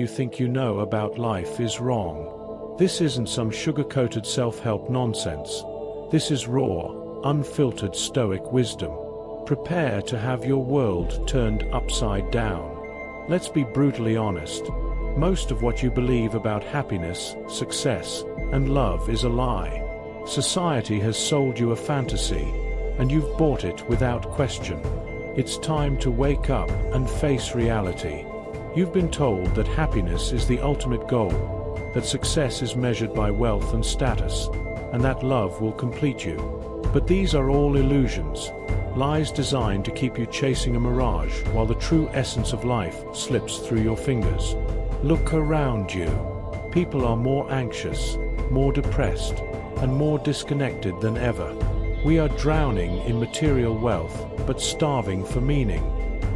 you think you know about life is wrong. This isn't some sugar-coated self-help nonsense. This is raw, unfiltered Stoic wisdom. Prepare to have your world turned upside down. Let's be brutally honest. Most of what you believe about happiness, success, and love is a lie. Society has sold you a fantasy, and you've bought it without question. It's time to wake up and face reality. You've been told that happiness is the ultimate goal, that success is measured by wealth and status, and that love will complete you. But these are all illusions, lies designed to keep you chasing a mirage while the true essence of life slips through your fingers. Look around you. People are more anxious, more depressed, and more disconnected than ever. We are drowning in material wealth, but starving for meaning.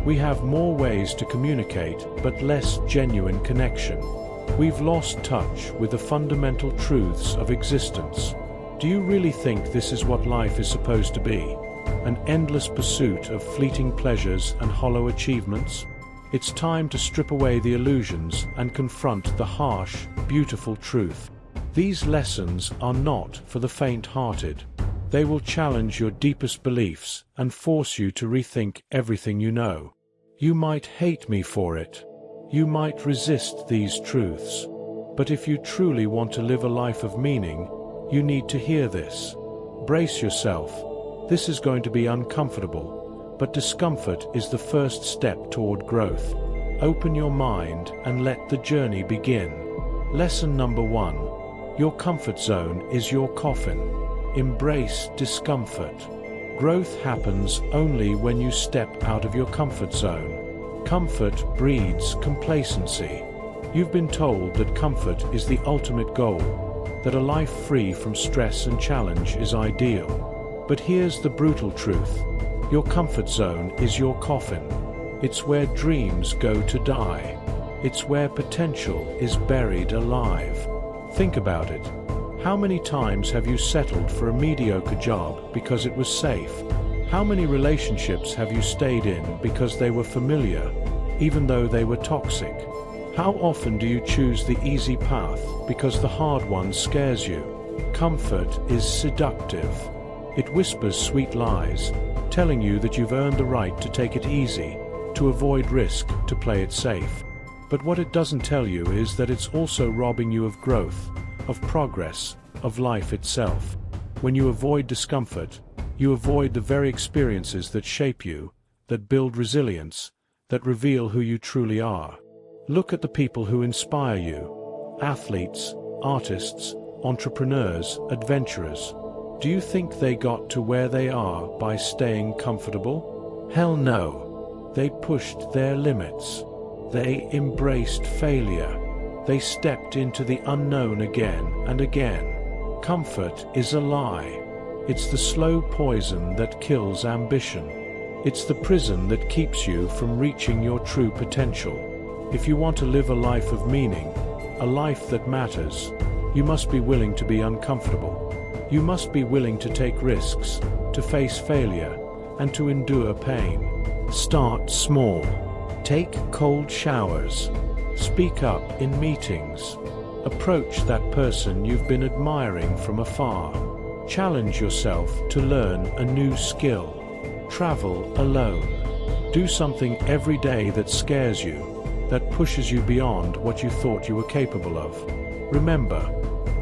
We have more ways to communicate, but less genuine connection. We've lost touch with the fundamental truths of existence. Do you really think this is what life is supposed to be? An endless pursuit of fleeting pleasures and hollow achievements? It's time to strip away the illusions and confront the harsh, beautiful truth. These lessons are not for the faint-hearted. They will challenge your deepest beliefs and force you to rethink everything you know. You might hate me for it. You might resist these truths. But if you truly want to live a life of meaning, you need to hear this. Brace yourself. This is going to be uncomfortable. But discomfort is the first step toward growth. Open your mind and let the journey begin. Lesson number 1. Your comfort zone is your coffin. Embrace discomfort. Growth happens only when you step out of your comfort zone. Comfort breeds complacency. You've been told that comfort is the ultimate goal, that a life free from stress and challenge is ideal. But here's the brutal truth. Your comfort zone is your coffin. It's where dreams go to die. It's where potential is buried alive. Think about it. How many times have you settled for a mediocre job because it was safe? How many relationships have you stayed in because they were familiar, even though they were toxic? How often do you choose the easy path because the hard one scares you? Comfort is seductive. It whispers sweet lies, telling you that you've earned the right to take it easy, to avoid risk, to play it safe. But what it doesn't tell you is that it's also robbing you of growth, of progress, of life itself. When you avoid discomfort, you avoid the very experiences that shape you, that build resilience, that reveal who you truly are. Look at the people who inspire you. Athletes, artists, entrepreneurs, adventurers. Do you think they got to where they are by staying comfortable? Hell no. They pushed their limits. They embraced failure. They stepped into the unknown again and again. Comfort is a lie. It's the slow poison that kills ambition. It's the prison that keeps you from reaching your true potential. If you want to live a life of meaning, a life that matters, you must be willing to be uncomfortable. You must be willing to take risks, to face failure, and to endure pain. Start small. Take cold showers. Speak up in meetings. Approach that person you've been admiring from afar. Challenge yourself to learn a new skill. Travel alone. Do something every day that scares you, that pushes you beyond what you thought you were capable of. Remember,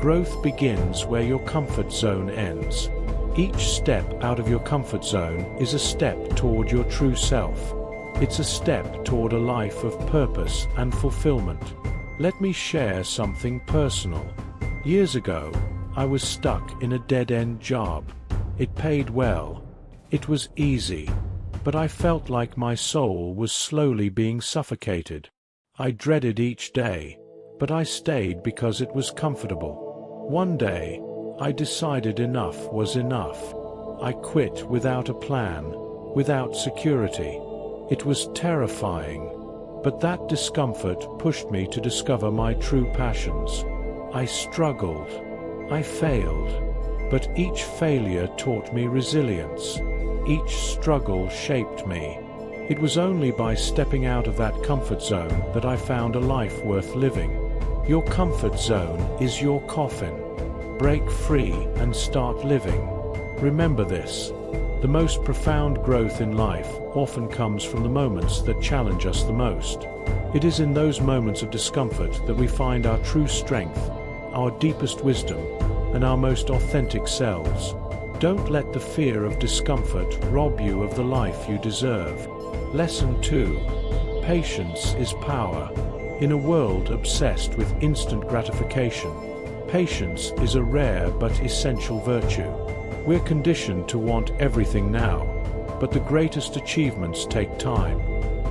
growth begins where your comfort zone ends. Each step out of your comfort zone is a step toward your true self. It's a step toward a life of purpose and fulfillment. Let me share something personal. Years ago, I was stuck in a dead-end job. It paid well. It was easy. But I felt like my soul was slowly being suffocated. I dreaded each day, but I stayed because it was comfortable. One day, I decided enough was enough. I quit without a plan, without security. It was terrifying, but that discomfort pushed me to discover my true passions. I struggled. I failed. But each failure taught me resilience. Each struggle shaped me. It was only by stepping out of that comfort zone that I found a life worth living. Your comfort zone is your coffin. Break free and start living. Remember this. The most profound growth in life often comes from the moments that challenge us the most. It is in those moments of discomfort that we find our true strength, our deepest wisdom, and our most authentic selves. Don't let the fear of discomfort rob you of the life you deserve. Lesson 2. Patience is power. In a world obsessed with instant gratification, patience is a rare but essential virtue. We're conditioned to want everything now, but the greatest achievements take time.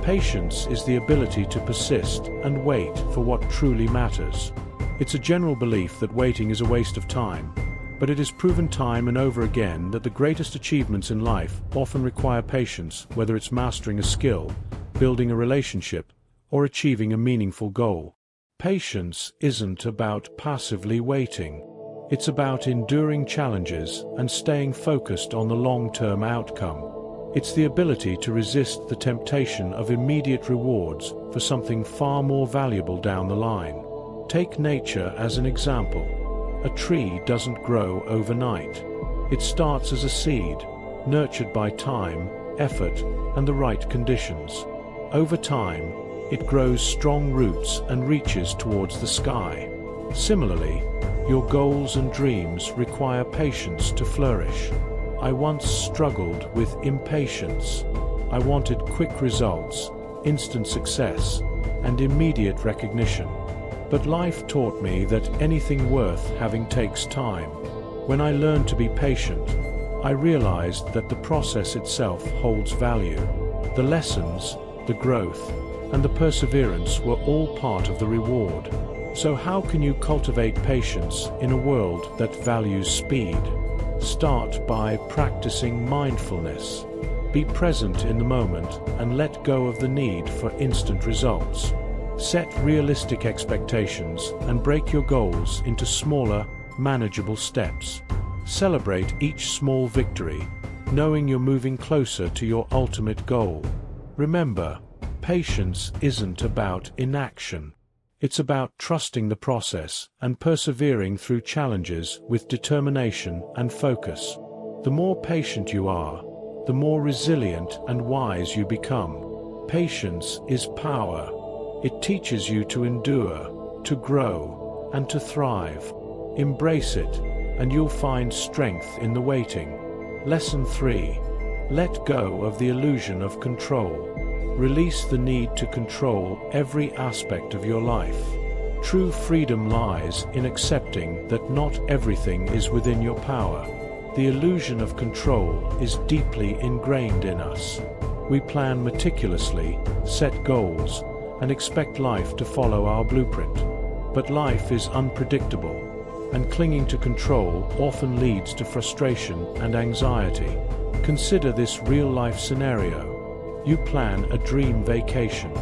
Patience is the ability to persist and wait for what truly matters. It's a general belief that waiting is a waste of time, but it is proven time and over again that the greatest achievements in life often require patience, whether it's mastering a skill, building a relationship, or achieving a meaningful goal. Patience isn't about passively waiting. It's about enduring challenges and staying focused on the long-term outcome. It's the ability to resist the temptation of immediate rewards for something far more valuable down the line. Take nature as an example. A tree doesn't grow overnight. It starts as a seed, nurtured by time, effort, and the right conditions. Over time, it grows strong roots and reaches towards the sky. Similarly, your goals and dreams require patience to flourish. I once struggled with impatience. I wanted quick results, instant success, and immediate recognition. But life taught me that anything worth having takes time. When I learned to be patient, I realized that the process itself holds value. The lessons, the growth, and the perseverance were all part of the reward. So how can you cultivate patience in a world that values speed? Start by practicing mindfulness. Be present in the moment and let go of the need for instant results. Set realistic expectations and break your goals into smaller, manageable steps. Celebrate each small victory, knowing you're moving closer to your ultimate goal. Remember, patience isn't about inaction. It's about trusting the process and persevering through challenges with determination and focus. The more patient you are, the more resilient and wise you become. Patience is power. It teaches you to endure, to grow, and to thrive. Embrace it, and you'll find strength in the waiting. Lesson 3. Let go of the illusion of control. Release the need to control every aspect of your life. True freedom lies in accepting that not everything is within your power. The illusion of control is deeply ingrained in us. We plan meticulously, set goals, and expect life to follow our blueprint. But life is unpredictable, and clinging to control often leads to frustration and anxiety. Consider this real-life scenario. You plan a dream vacation.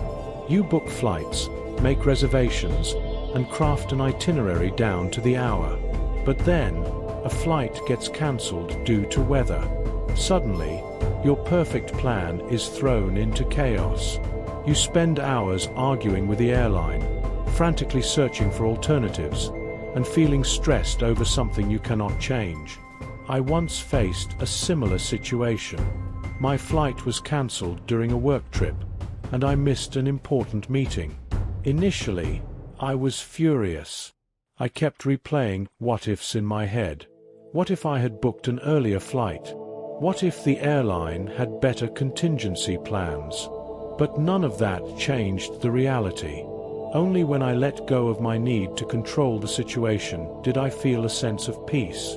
You book flights, make reservations, and craft an itinerary down to the hour. But then, a flight gets cancelled due to weather. Suddenly, your perfect plan is thrown into chaos. You spend hours arguing with the airline, frantically searching for alternatives, and feeling stressed over something you cannot change. I once faced a similar situation. My flight was cancelled during a work trip, and I missed an important meeting. Initially, I was furious. I kept replaying what-ifs in my head. What if I had booked an earlier flight? What if the airline had better contingency plans? But none of that changed the reality. Only when I let go of my need to control the situation did I feel a sense of peace.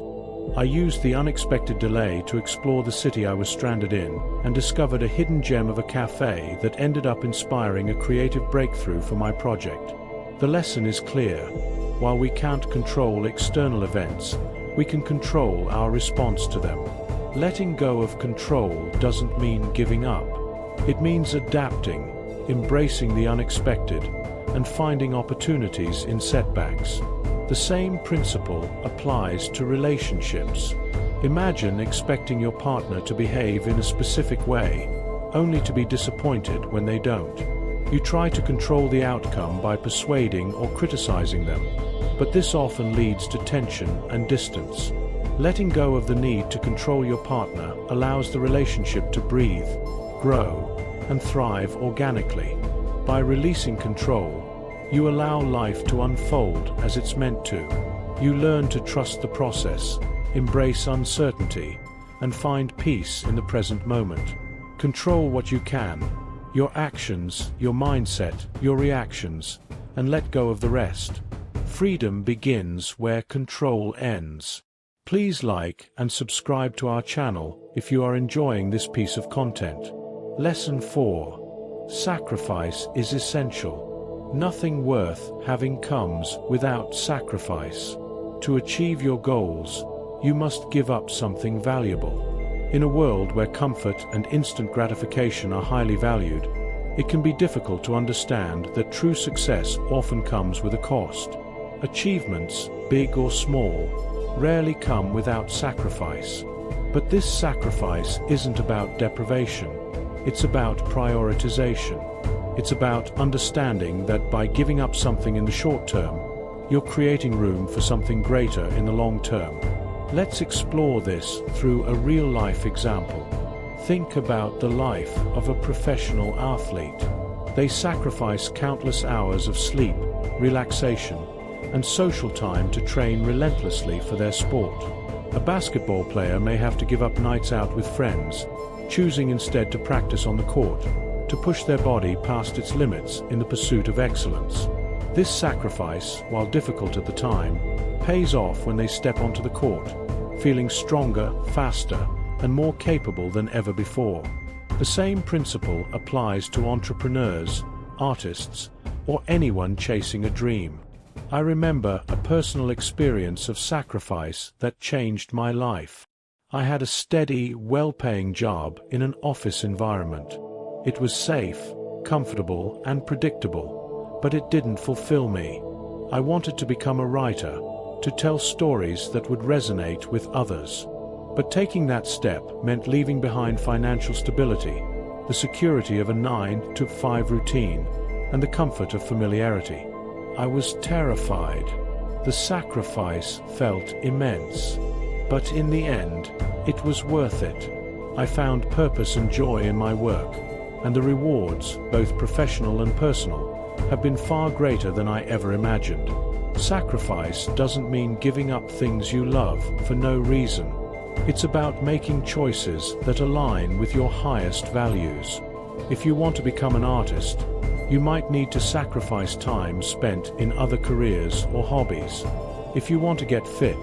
I used the unexpected delay to explore the city I was stranded in, and discovered a hidden gem of a cafe that ended up inspiring a creative breakthrough for my project. The lesson is clear. While we can't control external events, we can control our response to them. Letting go of control doesn't mean giving up. It means adapting, embracing the unexpected, and finding opportunities in setbacks. The same principle applies to relationships. Imagine expecting your partner to behave in a specific way, only to be disappointed when they don't. You try to control the outcome by persuading or criticizing them, but this often leads to tension and distance. Letting go of the need to control your partner allows the relationship to breathe, grow, and thrive organically. By releasing control, you allow life to unfold as it's meant to. You learn to trust the process, embrace uncertainty, and find peace in the present moment. Control what you can, your actions, your mindset, your reactions, and let go of the rest. Freedom begins where control ends. Please like and subscribe to our channel if you are enjoying this piece of content. Lesson 4. Sacrifice is essential. Nothing worth having comes without sacrifice. To achieve your goals, you must give up something valuable. In a world where comfort and instant gratification are highly valued, it can be difficult to understand that true success often comes with a cost. Achievements, big or small, rarely come without sacrifice. But this sacrifice isn't about deprivation. It's about prioritization. It's about understanding that by giving up something in the short term, you're creating room for something greater in the long term. Let's explore this through a real-life example. Think about the life of a professional athlete. They sacrifice countless hours of sleep, relaxation, and social time to train relentlessly for their sport. A basketball player may have to give up nights out with friends, choosing instead to practice on the court, to push their body past its limits in the pursuit of excellence. This sacrifice, while difficult at the time, pays off when they step onto the court, feeling stronger, faster, and more capable than ever before. The same principle applies to entrepreneurs, artists, or anyone chasing a dream. I remember a personal experience of sacrifice that changed my life. I had a steady, well-paying job in an office environment. It was safe, comfortable, and predictable, but it didn't fulfill me. I wanted to become a writer, to tell stories that would resonate with others. But taking that step meant leaving behind financial stability, the security of a 9-to-5 routine, and the comfort of familiarity. I was terrified. The sacrifice felt immense. But in the end, it was worth it. I found purpose and joy in my work, and the rewards, both professional and personal, have been far greater than I ever imagined. Sacrifice doesn't mean giving up things you love for no reason. It's about making choices that align with your highest values. If you want to become an artist, you might need to sacrifice time spent in other careers or hobbies. If you want to get fit,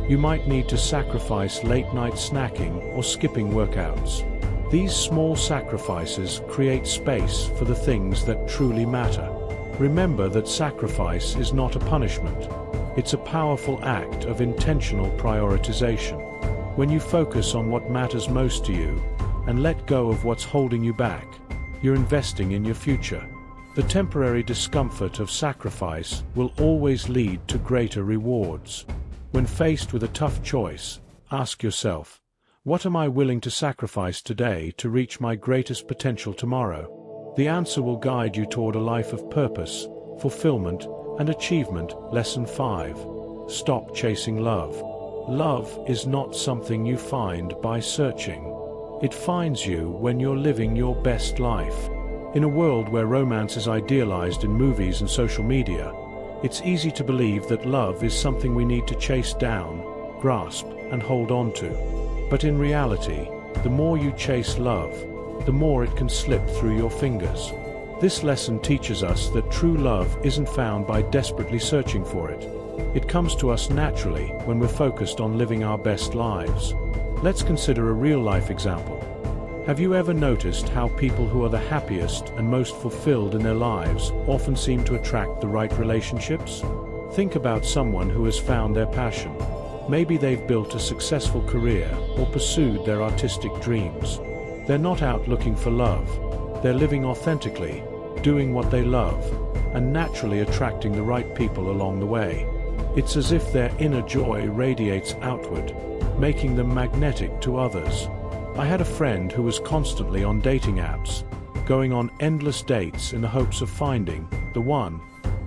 you might need to sacrifice late-night snacking or skipping workouts. These small sacrifices create space for the things that truly matter. Remember that sacrifice is not a punishment. It's a powerful act of intentional prioritization. When you focus on what matters most to you and let go of what's holding you back, you're investing in your future. The temporary discomfort of sacrifice will always lead to greater rewards. When faced with a tough choice, ask yourself, what am I willing to sacrifice today to reach my greatest potential tomorrow? The answer will guide you toward a life of purpose, fulfillment, and achievement. Lesson 5. Stop chasing love. Love is not something you find by searching. It finds you when you're living your best life. In a world where romance is idealized in movies and social media, it's easy to believe that love is something we need to chase down, grasp, and hold on to. But in reality, the more you chase love, the more it can slip through your fingers. This lesson teaches us that true love isn't found by desperately searching for it. It comes to us naturally when we're focused on living our best lives. Let's consider a real-life example. Have you ever noticed how people who are the happiest and most fulfilled in their lives often seem to attract the right relationships? Think about someone who has found their passion. Maybe they've built a successful career or pursued their artistic dreams. They're not out looking for love. They're living authentically, doing what they love, and naturally attracting the right people along the way. It's as if their inner joy radiates outward, making them magnetic to others. I had a friend who was constantly on dating apps, going on endless dates in the hopes of finding the one.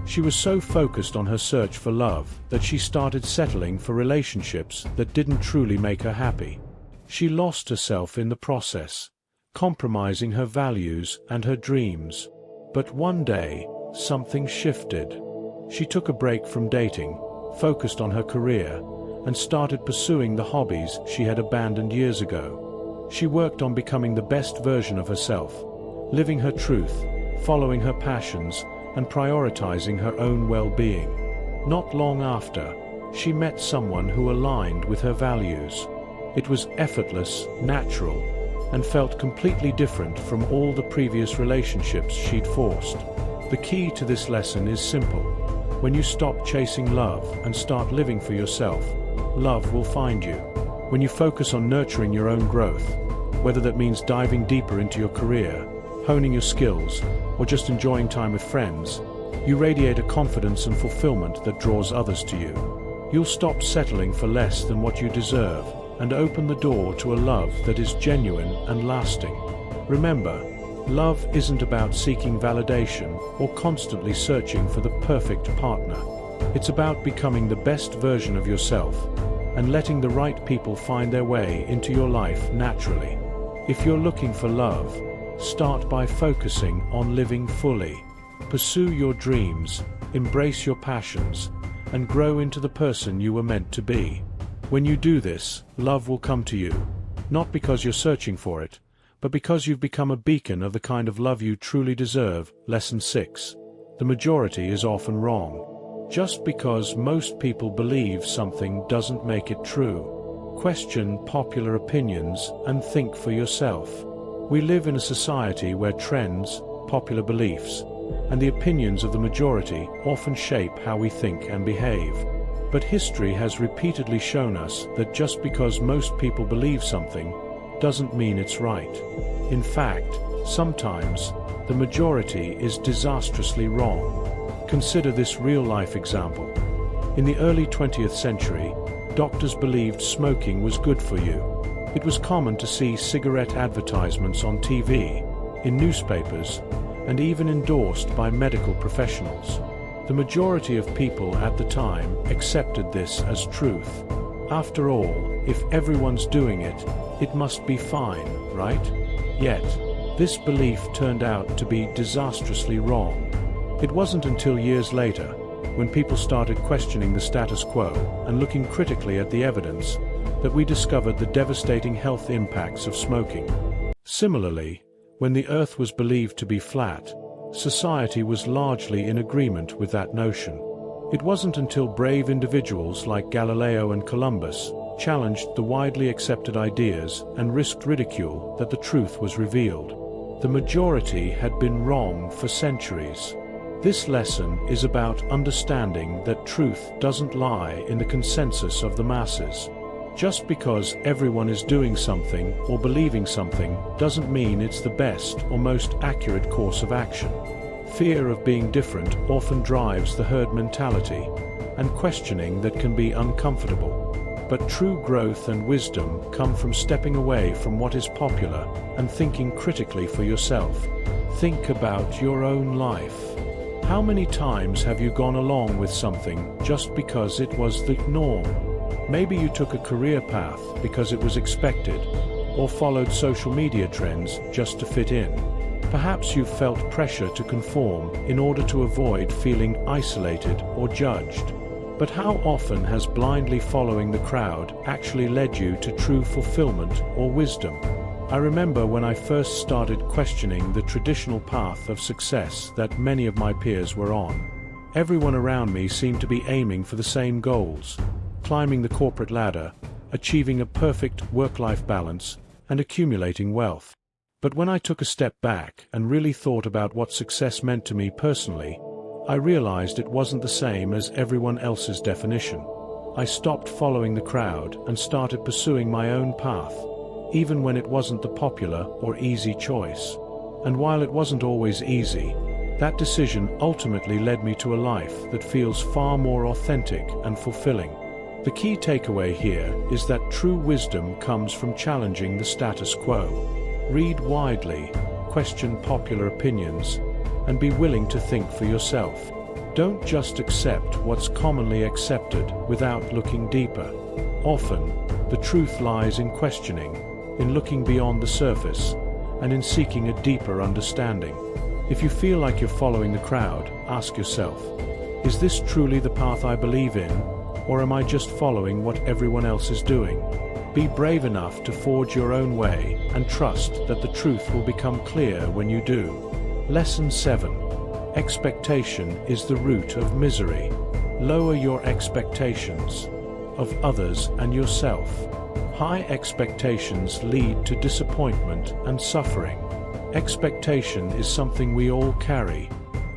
She was so focused on her search for love that she started settling for relationships that didn't truly make her happy. She lost herself in the process, compromising her values and her dreams. But one day, something shifted. She took a break from dating, focused on her career, and started pursuing the hobbies she had abandoned years ago. She worked on becoming the best version of herself, living her truth, following her passions, and prioritizing her own well-being. Not long after, she met someone who aligned with her values. It was effortless, natural, and felt completely different from all the previous relationships she'd forced. The key to this lesson is simple. When you stop chasing love and start living for yourself, love will find you. When you focus on nurturing your own growth, whether that means diving deeper into your career, honing your skills, or just enjoying time with friends, you radiate a confidence and fulfillment that draws others to you. You'll stop settling for less than what you deserve and open the door to a love that is genuine and lasting. Remember, love isn't about seeking validation or constantly searching for the perfect partner. It's about becoming the best version of yourself and letting the right people find their way into your life naturally. If you're looking for love, start by focusing on living fully. Pursue your dreams, embrace your passions, and grow into the person you were meant to be. When you do this, love will come to you, not because you're searching for it, but because you've become a beacon of the kind of love you truly deserve. Lesson 6. The majority is often wrong. Just because most people believe something doesn't make it true. Question popular opinions and think for yourself. We live in a society where trends, popular beliefs, and the opinions of the majority often shape how we think and behave. But history has repeatedly shown us that just because most people believe something doesn't mean it's right. In fact, sometimes the majority is disastrously wrong. Consider this real-life example. In the early 20th century, doctors believed smoking was good for you. It was common to see cigarette advertisements on TV, in newspapers, and even endorsed by medical professionals. The majority of people at the time accepted this as truth. After all, if everyone's doing it, it must be fine, right? Yet, this belief turned out to be disastrously wrong. It wasn't until years later, when people started questioning the status quo and looking critically at the evidence, that we discovered the devastating health impacts of smoking. Similarly, when the Earth was believed to be flat, society was largely in agreement with that notion. It wasn't until brave individuals like Galileo and Columbus challenged the widely accepted ideas and risked ridicule that the truth was revealed. The majority had been wrong for centuries. This lesson is about understanding that truth doesn't lie in the consensus of the masses. Just because everyone is doing something or believing something doesn't mean it's the best or most accurate course of action. Fear of being different often drives the herd mentality, and questioning that can be uncomfortable. But true growth and wisdom come from stepping away from what is popular and thinking critically for yourself. Think about your own life. How many times have you gone along with something just because it was the norm? Maybe you took a career path because it was expected, or followed social media trends just to fit in. Perhaps you've felt pressure to conform in order to avoid feeling isolated or judged. But how often has blindly following the crowd actually led you to true fulfillment or wisdom? I remember when I first started questioning the traditional path of success that many of my peers were on. Everyone around me seemed to be aiming for the same goals: climbing the corporate ladder, achieving a perfect work-life balance, and accumulating wealth. But when I took a step back and really thought about what success meant to me personally, I realized it wasn't the same as everyone else's definition. I stopped following the crowd and started pursuing my own path, even when it wasn't the popular or easy choice. And while it wasn't always easy, that decision ultimately led me to a life that feels far more authentic and fulfilling. The key takeaway here is that true wisdom comes from challenging the status quo. Read widely, question popular opinions, and be willing to think for yourself. Don't just accept what's commonly accepted without looking deeper. Often, the truth lies in questioning, in looking beyond the surface, and in seeking a deeper understanding. If you feel like you're following the crowd, ask yourself, is this truly the path I believe in, or am I just following what everyone else is doing? Be brave enough to forge your own way and trust that the truth will become clear when you do. Lesson 7. Expectation is the root of misery. Lower your expectations of others and yourself. High expectations lead to disappointment and suffering. Expectation is something we all carry,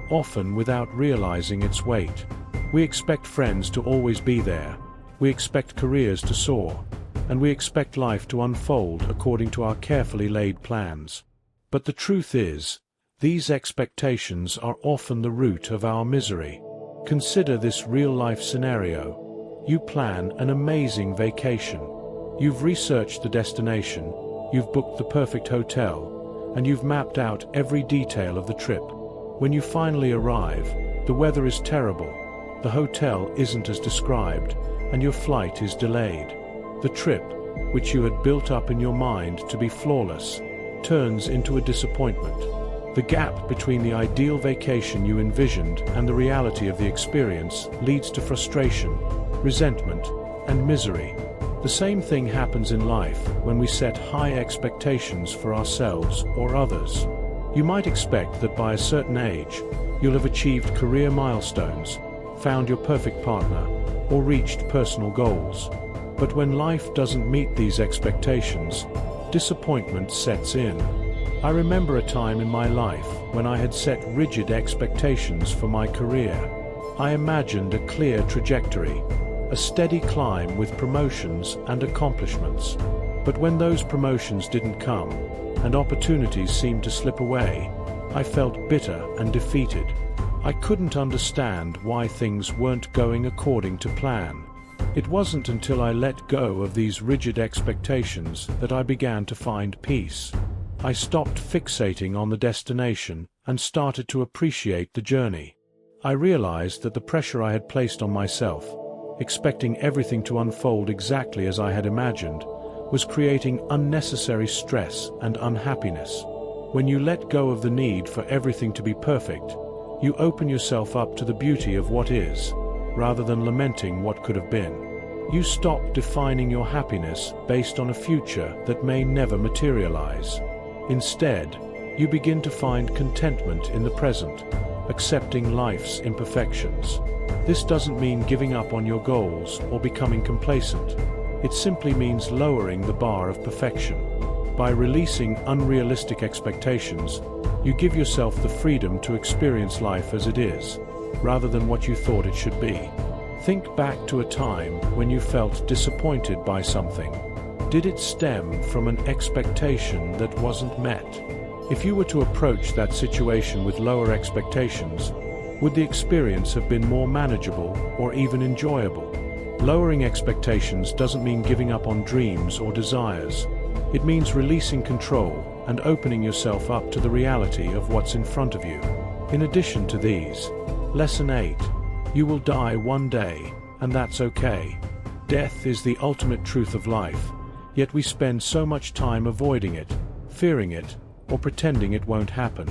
often without realizing its weight. We expect friends to always be there, we expect careers to soar, and we expect life to unfold according to our carefully laid plans. But the truth is, these expectations are often the root of our misery. Consider this real-life scenario. You plan an amazing vacation. You've researched the destination, you've booked the perfect hotel, and you've mapped out every detail of the trip. When you finally arrive, the weather is terrible, the hotel isn't as described, and your flight is delayed. The trip, which you had built up in your mind to be flawless, turns into a disappointment. The gap between the ideal vacation you envisioned and the reality of the experience leads to frustration, resentment, and misery. The same thing happens in life when we set high expectations for ourselves or others. You might expect that by a certain age, you'll have achieved career milestones, found your perfect partner, or reached personal goals. But when life doesn't meet these expectations, disappointment sets in. I remember a time in my life when I had set rigid expectations for my career. I imagined a clear trajectory, a steady climb with promotions and accomplishments. But when those promotions didn't come, and opportunities seemed to slip away, I felt bitter and defeated. I couldn't understand why things weren't going according to plan. It wasn't until I let go of these rigid expectations that I began to find peace. I stopped fixating on the destination and started to appreciate the journey. I realized that the pressure I had placed on myself, expecting everything to unfold exactly as I had imagined, was creating unnecessary stress and unhappiness. When you let go of the need for everything to be perfect, you open yourself up to the beauty of what is, rather than lamenting what could have been. You stop defining your happiness based on a future that may never materialize. Instead, you begin to find contentment in the present, accepting life's imperfections. This doesn't mean giving up on your goals or becoming complacent. It simply means lowering the bar of perfection. By releasing unrealistic expectations, you give yourself the freedom to experience life as it is, rather than what you thought it should be. Think back to a time when you felt disappointed by something. Did it stem from an expectation that wasn't met? If you were to approach that situation with lower expectations, would the experience have been more manageable or even enjoyable? Lowering expectations doesn't mean giving up on dreams or desires. It means releasing control and opening yourself up to the reality of what's in front of you. In addition to these, Lesson 8. You will die one day, and that's okay. Death is the ultimate truth of life, yet we spend so much time avoiding it, fearing it, or pretending it won't happen.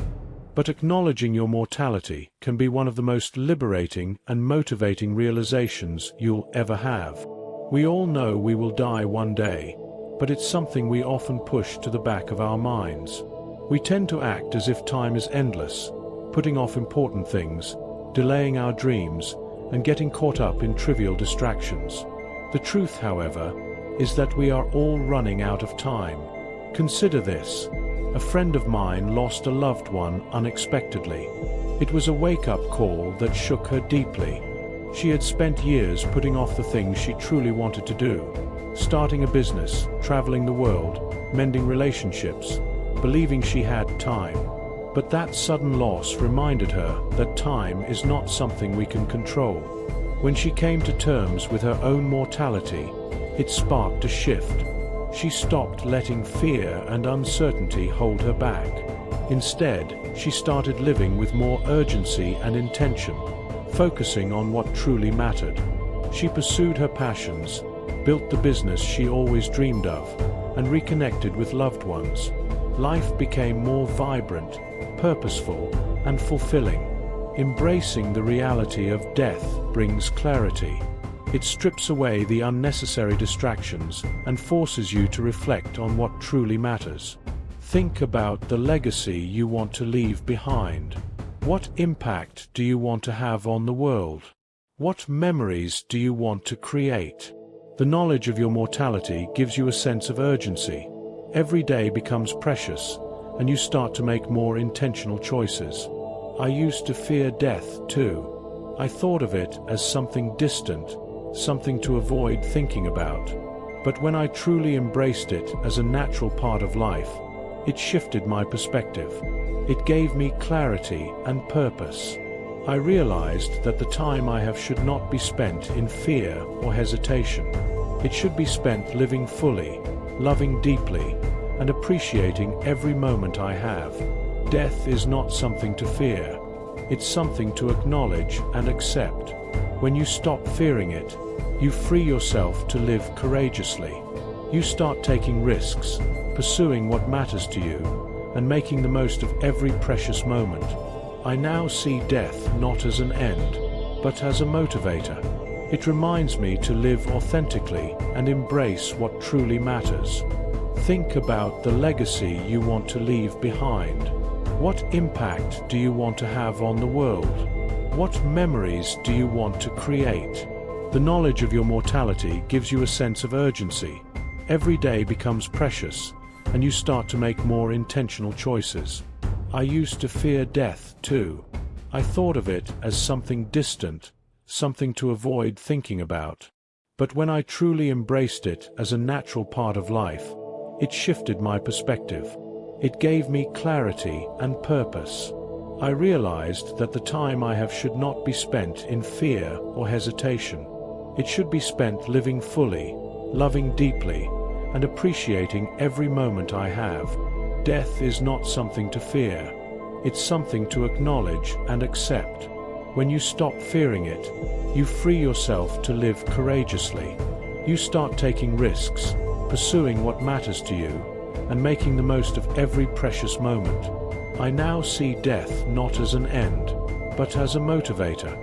But acknowledging your mortality can be one of the most liberating and motivating realizations you'll ever have. We all know we will die one day, but it's something we often push to the back of our minds. We tend to act as if time is endless, putting off important things, delaying our dreams, and getting caught up in trivial distractions. The truth, however, is that we are all running out of time. Consider this. A friend of mine lost a loved one unexpectedly. It was a wake-up call that shook her deeply. She had spent years putting off the things she truly wanted to do. Starting a business, traveling the world, mending relationships, believing she had time. But that sudden loss reminded her that time is not something we can control. When she came to terms with her own mortality, it sparked a shift. She stopped letting fear and uncertainty hold her back. Instead, she started living with more urgency and intention, focusing on what truly mattered. She pursued her passions, built the business she always dreamed of, and reconnected with loved ones. Life became more vibrant, purposeful, and fulfilling. Embracing the reality of death brings clarity. It strips away the unnecessary distractions and forces you to reflect on what truly matters. Think about the legacy you want to leave behind. What impact do you want to have on the world? What memories do you want to create? The knowledge of your mortality gives you a sense of urgency. Every day becomes precious, and you start to make more intentional choices. I used to fear death too. I thought of it as something distant, something to avoid thinking about. But when I truly embraced it as a natural part of life, it shifted my perspective. It gave me clarity and purpose. I realized that the time I have should not be spent in fear or hesitation. It should be spent living fully, loving deeply, and appreciating every moment I have. Death is not something to fear. It's something to acknowledge and accept. When you stop fearing it, you free yourself to live courageously. You start taking risks, pursuing what matters to you, and making the most of every precious moment. I now see death not as an end, but as a motivator. It reminds me to live authentically and embrace what truly matters. Think about the legacy you want to leave behind. What impact do you want to have on the world? What memories do you want to create? The knowledge of your mortality gives you a sense of urgency. Every day becomes precious, and you start to make more intentional choices. I used to fear death too. I thought of it as something distant, something to avoid thinking about. But when I truly embraced it as a natural part of life, it shifted my perspective. It gave me clarity and purpose. I realized that the time I have should not be spent in fear or hesitation. It should be spent living fully, loving deeply, and appreciating every moment I have. Death is not something to fear. It's something to acknowledge and accept. When you stop fearing it, you free yourself to live courageously. You start taking risks, pursuing what matters to you, and making the most of every precious moment. I now see death not as an end, but as a motivator.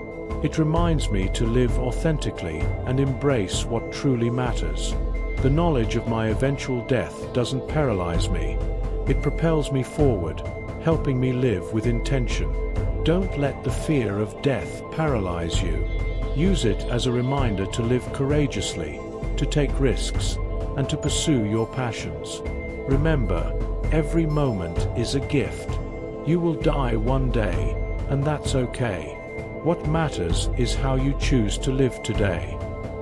It reminds me to live authentically and embrace what truly matters. The knowledge of my eventual death doesn't paralyze me. It propels me forward, helping me live with intention. Don't let the fear of death paralyze you. Use it as a reminder to live courageously, to take risks, and to pursue your passions. Remember, every moment is a gift. You will die one day, and that's okay. What matters is how you choose to live today.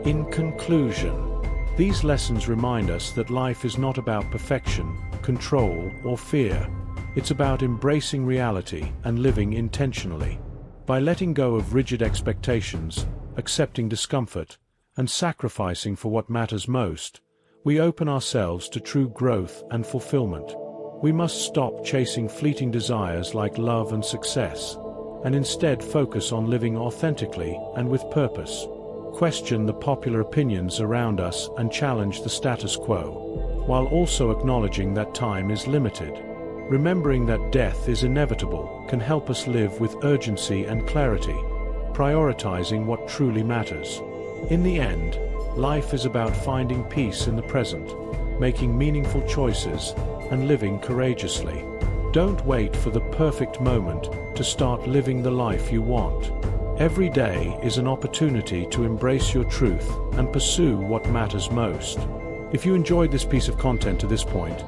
In conclusion, these lessons remind us that life is not about perfection, control, or fear. It's about embracing reality and living intentionally. By letting go of rigid expectations, accepting discomfort, and sacrificing for what matters most, we open ourselves to true growth and fulfillment. We must stop chasing fleeting desires like love and success, and instead focus on living authentically and with purpose. Question the popular opinions around us and challenge the status quo, while also acknowledging that time is limited. Remembering that death is inevitable can help us live with urgency and clarity, prioritizing what truly matters. In the end, life is about finding peace in the present, making meaningful choices, and living courageously. Don't wait for the perfect moment to start living the life you want. Every day is an opportunity to embrace your truth and pursue what matters most. If you enjoyed this piece of content to this point,